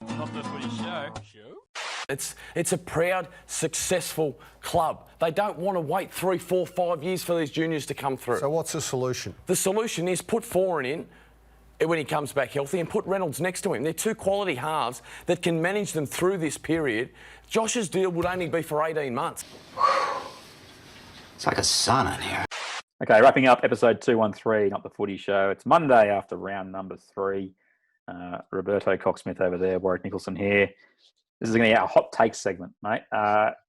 Not the Footy show. It's a proud, successful club. They don't want to wait 3, 4, 5 years for these juniors to come through. So what's the solution? The solution is put Foran in when he comes back healthy and put Reynolds next to him. They're two quality halves that can manage them through this period. Josh's deal would only be for 18 months. It's like a sauna in here. Okay, wrapping up episode 213, Not the Footy Show. It's Monday after round number 3. Roberto Cocksmith over there, Warrick Nicolson here. This is going to be a hot takes segment, mate.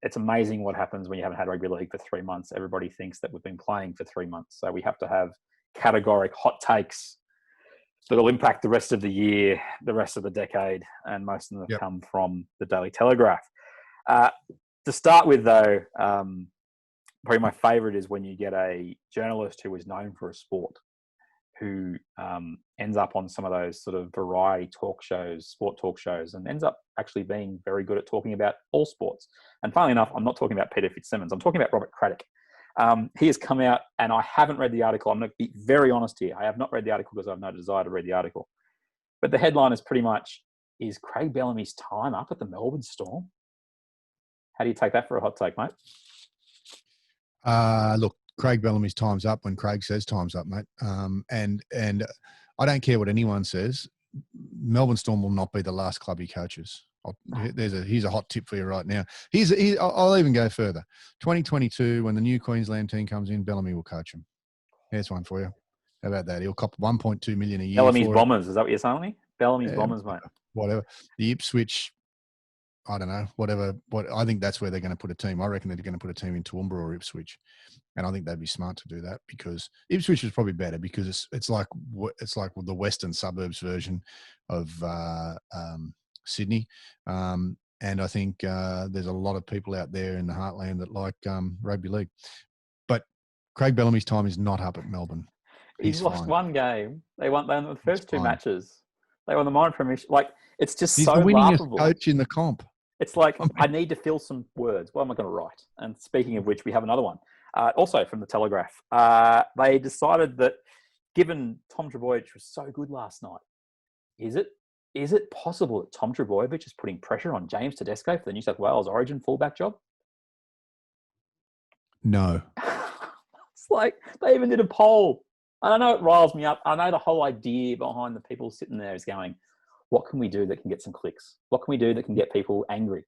It's amazing what happens when you haven't had rugby league for 3 months. Everybody thinks that we've been playing for 3 months. So we have to have categoric hot takes that will impact the rest of the year, the rest of the decade, and most of them have come from the Daily Telegraph. To start with, though, probably my favourite is when you get a journalist who is known for a sport who ends up on some of those sort of variety talk shows, sport talk shows, and ends up actually being very good at talking about all sports. And funnily enough, I'm not talking about Peter Fitzsimmons. I'm talking about Robert Craddock. He has come out, and I haven't read the article. I'm going to be very honest here. I have not read the article because I have no desire to read the article. But the headline is pretty much, is Craig Bellamy's time up at the Melbourne Storm? How do you take that for a hot take, mate? Look, Craig Bellamy's time's up when Craig says time's up, mate. And I don't care what anyone says. Melbourne Storm will not be the last club he coaches. Here's a hot tip for you right now. I'll even go further. 2022, when the new Queensland team comes in, Bellamy will coach him. Here's one for you. How about that? He'll cop 1.2 million a year. Bellamy's Bombers, is that what you're saying me? Bellamy's Bombers, mate. Whatever. The Ipswich, I don't know, whatever. I think that's where they're going to put a team. I reckon they're going to put a team in Toowoomba or Ipswich, and I think they'd be smart to do that because Ipswich is probably better because it's like the western suburbs version of Sydney, and I think there's a lot of people out there in the heartland that like rugby league. But Craig Bellamy's time is not up at Melbourne. He's lost one game. They won the first two matches. They won the minor premiership. Like, it's just He's so the winningest laughable. coach in the comp. It's like, I need to fill some words. What am I going to write? And speaking of which, we have another one. Also from the Telegraph. They decided that given Tom Trbojevic was so good last night, is it possible that Tom Trbojevic is putting pressure on James Tedesco for the New South Wales Origin fullback job? No. It's like, they even did a poll. And I know it riles me up. I know the whole idea behind the people sitting there is going, what can we do that can get some clicks? What can we do that can get people angry?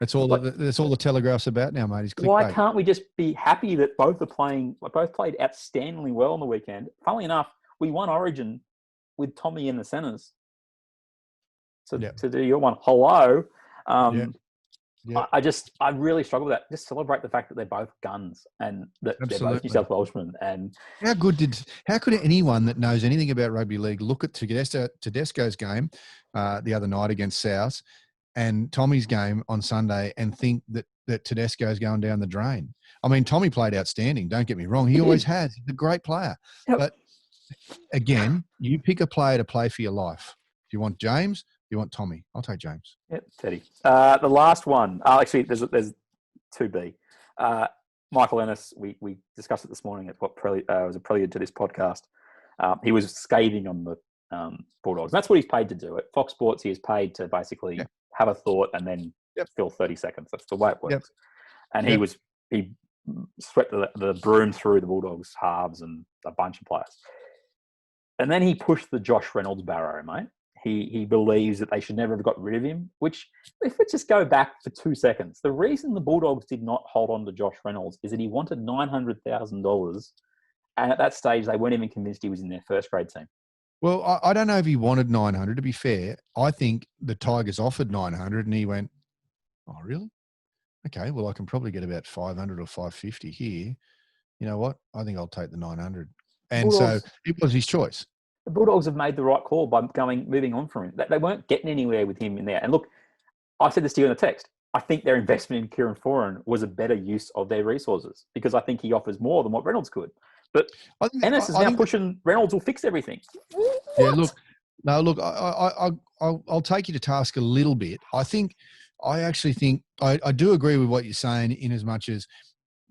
That's all the Telegraph's about now, mate. Is clickbait. Why can't we just be happy that both played outstandingly well on the weekend? Funnily enough, we won Origin with Tommy in the centres. So to do your one, hello. I really struggle with that. Just celebrate the fact that they're both guns and that they're both New South Welshmen. And how could anyone that knows anything about rugby league look at Tedesco's game the other night against South and Tommy's game on Sunday and think that Tedesco's going down the drain? I mean, Tommy played outstanding. Don't get me wrong. He always has. He's a great player. Yep. But again, you pick a player to play for your life. If you want James, you want Tommy. I'll take James. Yep, Teddy. The last one. Actually, there's 2B. Michael Ennis, we discussed it this morning at what was a prelude to this podcast. He was scathing on the Bulldogs. And that's what he's paid to do. At Fox Sports, he is paid to basically have a thought and then fill 30 seconds. That's the way it works. Yep. And he swept the broom through the Bulldogs halves and a bunch of players. And then he pushed the Josh Reynolds barrow, mate. He believes that they should never have got rid of him, which, if we just go back for 2 seconds, the reason the Bulldogs did not hold on to Josh Reynolds is that he wanted $900,000, and at that stage, they weren't even convinced he was in their first grade team. Well, I don't know if he wanted 900. To be fair, I think the Tigers offered 900, and he went, "Oh, really? Okay, well, I can probably get about 500 or 550 here. You know what? I think I'll take the 900." And Bulldogs, so it was his choice. The Bulldogs have made the right call by moving on from him. They weren't getting anywhere with him in there. And look, I said this to you in the text. I think their investment in Kieran Foran was a better use of their resources because I think he offers more than what Reynolds could. But Ennis is now pushing Reynolds will fix everything. Yeah, look, I'll take you to task a little bit. I actually think I do agree with what you're saying in as much as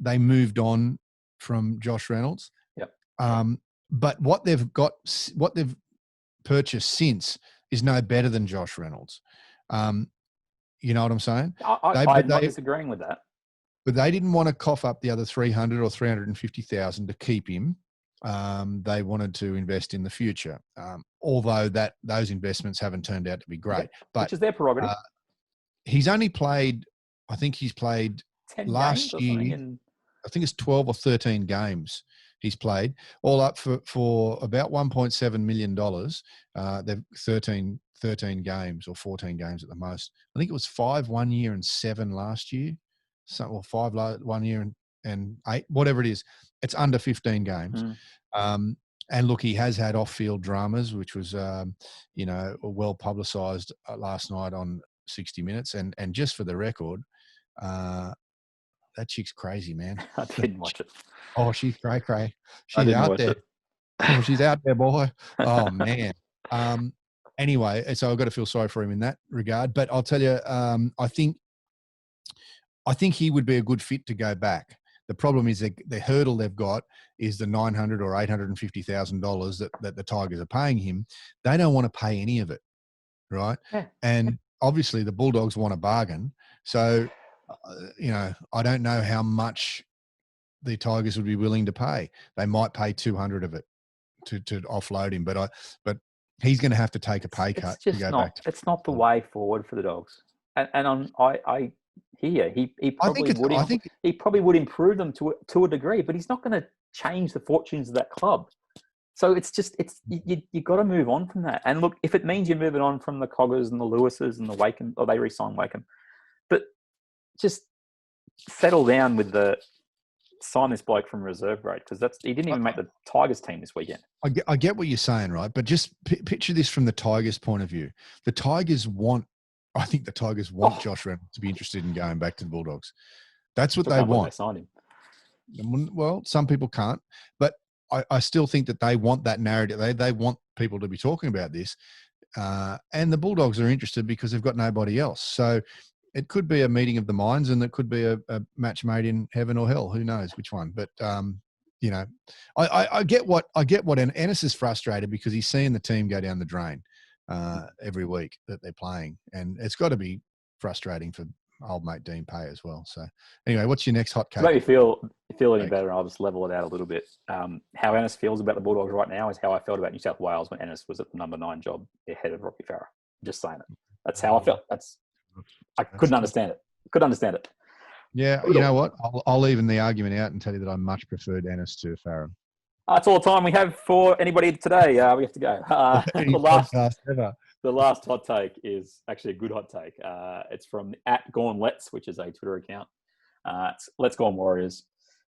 they moved on from Josh Reynolds. Yep. But what they've purchased since is no better than Josh Reynolds. You know what I'm saying? I'm not disagreeing with that. But they didn't want to cough up the other 300 or 350,000 to keep him. They wanted to invest in the future, although those investments haven't turned out to be great. Yeah, but which is their prerogative. He's only played, I think he's played 10 last games year. I think it's 12 or 13 games he's played, all up for about $1.7 million. They've 13 games or 14 games at the most. I think it was 5 1 year and 7 last year. Or 5 1 year and 8, whatever it is. It's under 15 games. And look, he has had off-field dramas, which was, well publicised last night on 60 Minutes. And just for the record, that chick's crazy, man. I didn't watch it. Oh, she's cray. She's out there. Oh, she's out there, boy. Oh, man. Anyway, so I've got to feel sorry for him in that regard. But I'll tell you, I think he would be a good fit to go back. The problem is the hurdle they've got is the $900,000 or $850,000 that the Tigers are paying him. They don't want to pay any of it, right? Yeah. And obviously the Bulldogs want a bargain. So, I don't know how much the Tigers would be willing to pay. They might pay 200 of it to offload him, but he's going to have to take a pay cut to go back. It's not the way forward for the Dogs. And I hear he probably would improve them to a degree, but he's not going to change the fortunes of that club. So it's you got to move on from that. And look, if it means you're moving on from the Coggers and the Lewises and the Wakeham, or they re-sign Wakeham, but just settle down with sign this bloke from reserve grade, because he didn't even make the Tigers team this weekend. I get what you're saying, right? But just picture this from the Tigers' point of view. I think the Tigers want Josh Reynolds to be interested in going back to the Bulldogs. That's what they want. They signed him. Well, some people can't, but I still think that they want that narrative. They want people to be talking about this. And the Bulldogs are interested because they've got nobody else. So it could be a meeting of the minds, and it could be a match made in heaven or hell. Who knows which one? But I get what and Ennis is frustrated because he's seeing the team go down the drain every week that they're playing, and it's got to be frustrating for old mate Dean Pay as well. So anyway, what's your next hot cake? To make me feel any better, I'll just level it out a little bit. How Ennis feels about the Bulldogs right now is how I felt about New South Wales when Ennis was at the number 9 job ahead of Rocky Farah. Just saying it. That's how I felt. I couldn't understand it. Yeah, you know what? I'll even the argument out and tell you that I much preferred Ennis to Farah. That's all the time we have for anybody today. We have to go. The last hot take is actually a good hot take. It's from @Gauntlets, which is a Twitter account. It's Let's Go on Warriors.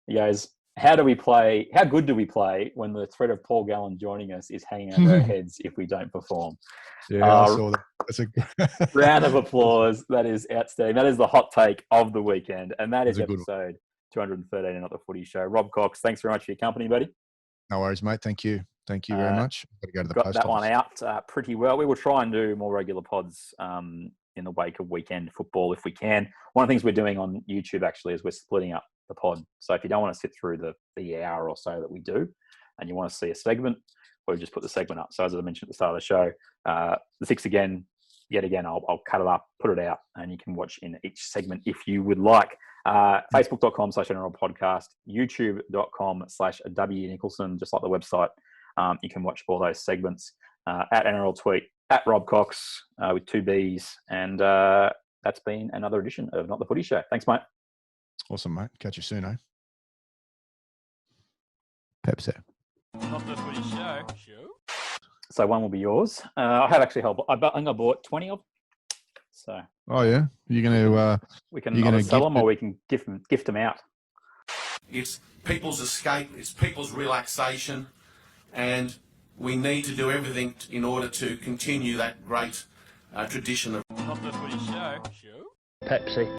He goes, how good do we play when the threat of Paul Gallen joining us is hanging over our heads if we don't perform? Yeah, I saw that. That's a round of applause. That is outstanding. That is the hot take of the weekend. And that is episode 213 of the Footy Show. Rob Cox, thanks very much for your company, buddy. No worries, mate. Thank you. Thank you very much. I've got to go to the got post that office. one out pretty well. We will try and do more regular pods in the wake of weekend football if we can. One of the things we're doing on YouTube actually is we're splitting up the pod. So if you don't want to sit through the hour or so that we do and you want to see a segment, we'll just put the segment up. So as I mentioned at the start of the show, the fix yet again, I'll cut it up, put it out, and you can watch in each segment if you would like. Facebook.com/NRL podcast, YouTube.com/W Nicolson, just like the website. You can watch all those segments at NRL Tweet, at Rob Cox with 2 B's. And that's been another edition of Not the Footy Show. Thanks, mate. Awesome, mate. Catch you soon, eh? Pepsi. Not the Footy Show. So one will be yours. I have actually helped. I think I bought 20 of them. So. Oh yeah, you're going to. We can either sell them or we can gift them out. It's people's escape. It's people's relaxation, and we need to do everything in order to continue that great tradition of. Not the Footy Show. Pepsi.